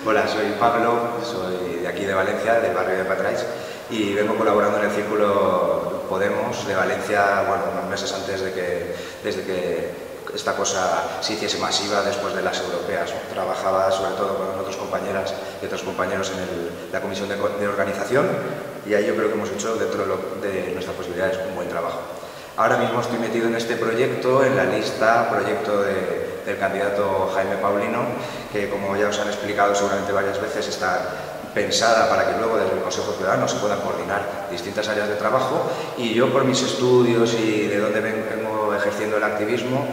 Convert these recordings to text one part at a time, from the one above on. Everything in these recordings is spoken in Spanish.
Hola, soy Pablo, soy de aquí de Valencia, del barrio de Patrais, y vengo colaborando en el Círculo Podemos de Valencia, bueno, unos meses antes desde que esta cosa se hiciese masiva después de las europeas. Trabajaba sobre todo con otras compañeras y otros compañeros en la comisión de organización, y ahí yo creo que hemos hecho, dentro de nuestras posibilidades, un buen trabajo. Ahora mismo estoy metido en este proyecto, en la lista, del candidato Jaime Paulino, que, como ya os han explicado seguramente varias veces, está pensada para que luego desde el Consejo Ciudadano se puedan coordinar distintas áreas de trabajo, y yo, por mis estudios y de donde vengo ejerciendo el activismo,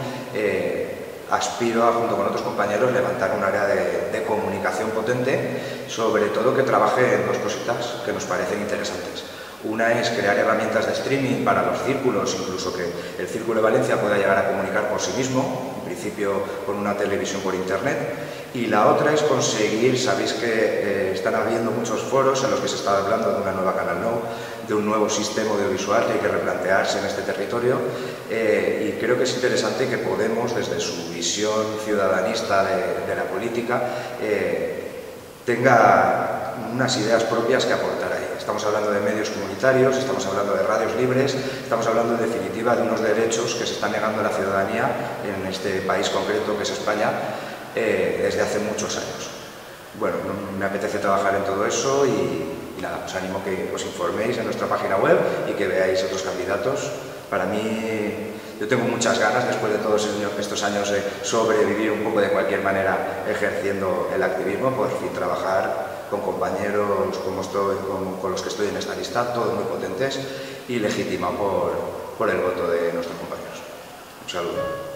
aspiro a, junto con otros compañeros, levantar un área de comunicación potente, sobre todo que trabaje en dos cositas que nos parecen interesantes. Una es crear herramientas de streaming para los círculos, incluso que el Círculo de Valencia pueda llegar a comunicar por sí mismo, en principio con una televisión por internet. Y la otra es conseguir, sabéis que están habiendo muchos foros en los que se está hablando de una nueva Canal Nou, de un nuevo sistema audiovisual que hay que replantearse en este territorio, y creo que es interesante que Podemos, desde su visión ciudadanista de la política, tenga unas ideas propias que aportar ahí. Estamos hablando de medios comunitarios, estamos hablando de radios libres, estamos hablando en definitiva de unos derechos que se están negando a la ciudadanía en este país concreto que es España desde hace muchos años. Bueno, me apetece trabajar en todo eso y nada, os animo a que os informéis en nuestra página web y que veáis otros candidatos. Para mí, yo tengo muchas ganas, después de todos estos años de sobrevivir un poco de cualquier manera ejerciendo el activismo, por fin trabajar con compañeros con los que estoy en esta lista, todos muy potentes y legitimados por el voto de nuestros compañeros. Un saludo.